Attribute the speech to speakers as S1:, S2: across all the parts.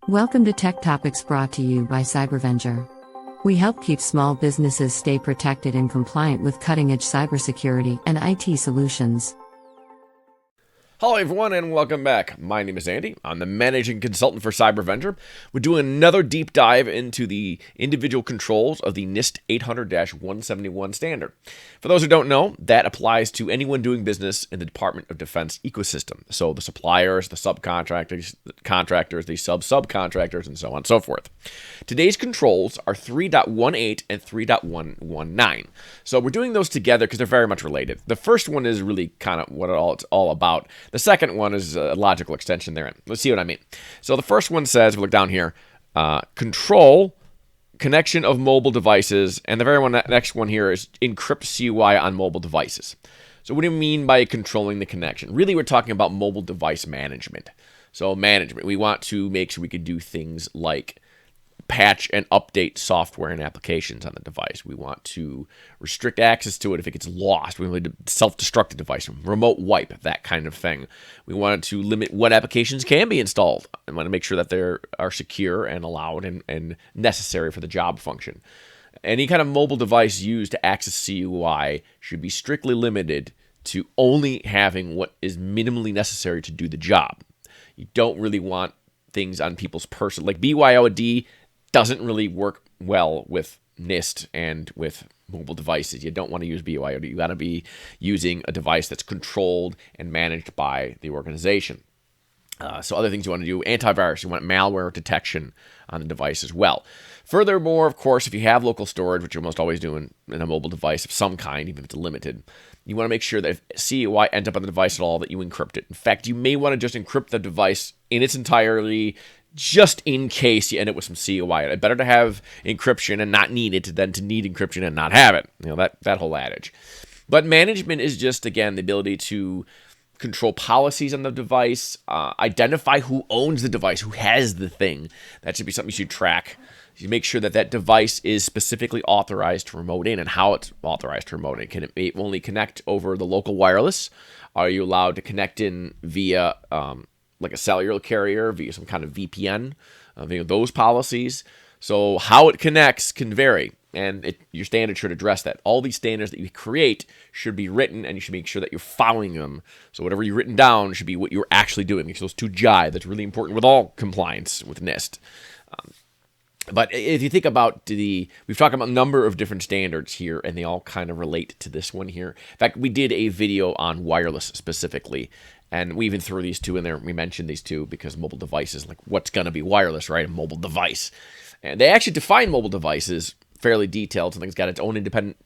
S1: Welcome to Tech Topics brought to you by Cybervenger. We help keep small businesses stay protected and compliant with cutting-edge cybersecurity and IT solutions.
S2: Hello everyone and welcome back. My name is Andy. I'm the managing consultant for Cybervenger. We're doing another deep dive into the individual controls of the NIST 800-171 standard. For those who don't know, that applies to anyone doing business in the Department of Defense ecosystem. So the suppliers, the subcontractors, the sub-subcontractors, and so on and so forth. Today's controls are 3.18 and 3.119. So we're doing those together because they're very much related. The first one is really kind of what it's all about. The second one is a logical extension therein. Let's see what I mean. So the first one says, we look down here, control connection of mobile devices, and the very next one here is encrypt CUI on mobile devices. So what do you mean by controlling the connection? Really, we're talking about mobile device management. So management, we want to make sure we can do things like patch and update software and applications on the device. We want to restrict access to it if it gets lost. We want to self-destruct the device, remote wipe, that kind of thing. We want to limit what applications can be installed. I want to make sure that they are secure and allowed and necessary for the job function. Any kind of mobile device used to access CUI should be strictly limited to only having what is minimally necessary to do the job. You don't really want things on people's person, like BYOD doesn't really work well with NIST and with mobile devices. You don't want to use BYOD. You got to be using a device that's controlled and managed by the organization. So other things you want to do, antivirus, you want malware detection on the device as well. Furthermore, of course, if you have local storage, which you're almost always doing in a mobile device of some kind, even if it's limited, you want to make sure that if CUI ends up on the device at all, that you encrypt it. In fact, you may want to just encrypt the device in its entirety, just in case you end up with some CUI. It's better to have encryption and not need it than to need encryption and not have it. You know, that whole adage. But management is just, again, the ability to control policies on the device, identify who owns the device, who has the thing. That should be something you should track. You make sure that that device is specifically authorized to remote in and how it's authorized to remote in. Can it only connect over the local wireless? Are you allowed to connect in via like a cellular carrier, via some kind of VPN, those policies? So how it connects can vary, and your standard should address that. All these standards that you create should be written, and you should make sure that you're following them. So whatever you've written down should be what you're actually doing. Make sure those two jive. That's really important with all compliance with NIST. But if you think about we've talked about a number of different standards here, and they all kind of relate to this one here. In fact, we did a video on wireless specifically, and we even threw these two in there. We mentioned these two because mobile devices, like what's going to be wireless, right? A mobile device. And they actually define mobile devices fairly detailed. Something's got its own independent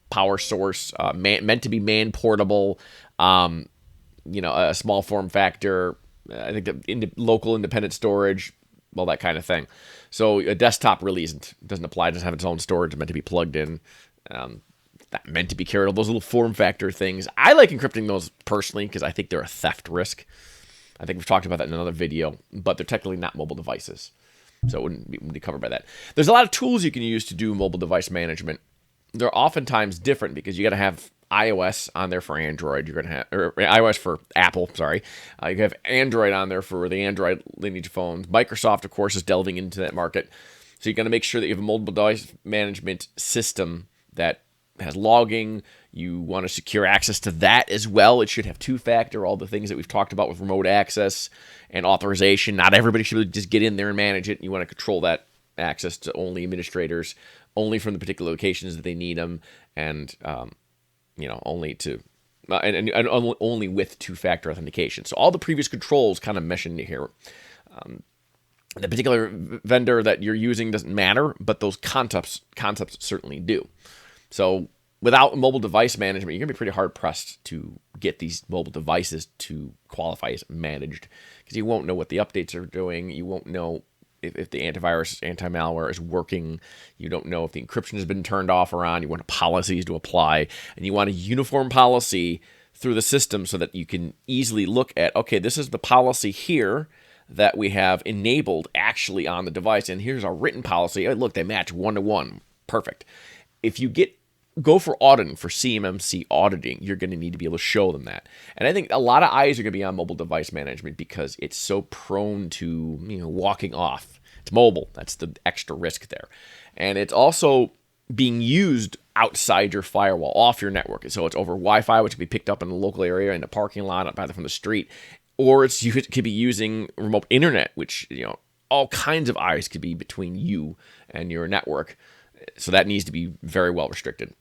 S2: power source, meant to be man-portable, a small form factor, I think local independent storage, well, that kind of thing. So a desktop really doesn't apply. It doesn't have its own storage. It's meant to be plugged in. Not meant to be carried. All those little form factor things. I like encrypting those personally because I think they're a theft risk. I think we've talked about that in another video, but they're technically not mobile devices. So it wouldn't be covered by that. There's a lot of tools you can use to do mobile device management. They're oftentimes different because you got to have iOS on there for Android. You're going to have or iOS for Apple. Sorry, you have Android on there for the Android lineage phones. Microsoft, of course, is delving into that market. So you're going to make sure that you have a mobile device management system that has logging. You want to secure access to that as well. It should have two-factor, all the things that we've talked about with remote access and authorization. Not everybody should just get in there and manage it. You want to control that access to only administrators, only from the particular locations that they need them, and only to and only with two-factor authentication. So all the previous controls kind of mesh into here. The particular vendor that you're using doesn't matter, but those concepts certainly do. So without mobile device management, you're going to be pretty hard-pressed to get these mobile devices to qualify as managed because you won't know what the updates are doing. You won't know if the antivirus, anti-malware is working. You don't know if the encryption has been turned off or on. You want policies to apply, and you want a uniform policy through the system so that you can easily look at, okay, this is the policy here that we have enabled actually on the device, and here's our written policy. Oh, look, they match one-to-one. Perfect. If you get go for auditing, for CMMC auditing, you're going to need to be able to show them that. And I think a lot of eyes are going to be on mobile device management because it's so prone to, walking off. It's mobile. That's the extra risk there. And it's also being used outside your firewall, off your network. So it's over Wi-Fi, which can be picked up in the local area, in a parking lot, either from the street, or you could be using remote internet, which, all kinds of eyes could be between you and your network. So that needs to be very well restricted.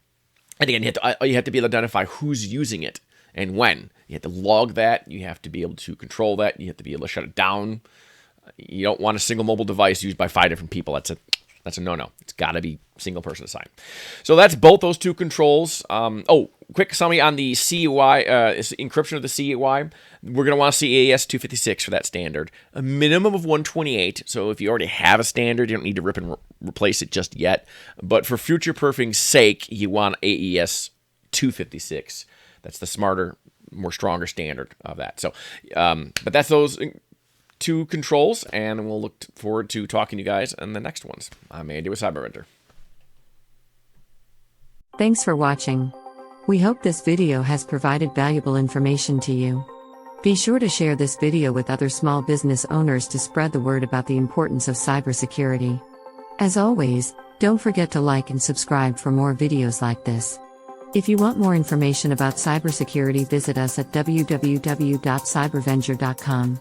S2: And again, you have to be able to identify who's using it and when. You have to log that. You have to be able to control that. You have to be able to shut it down. You don't want a single mobile device used by 5 different people. That's a no-no. It's got to be single person assigned. So that's both those two controls. Quick summary on the CUI, encryption of the CUI. We're going to want to see AES 256 for that standard. A minimum of 128. So if you already have a standard, you don't need to rip and replace it just yet. But for future-proofing's sake, you want AES 256. That's the smarter, more stronger standard of that. So, but that's those two controls, and we'll look forward to talking to you guys in the next ones. I'm Andy with CyberVendor.
S1: Thanks for watching. We hope this video has provided valuable information to you. Be sure to share this video with other small business owners to spread the word about the importance of cybersecurity. As always, don't forget to like and subscribe for more videos like this. If you want more information about cybersecurity, visit us at www.cybervendor.com.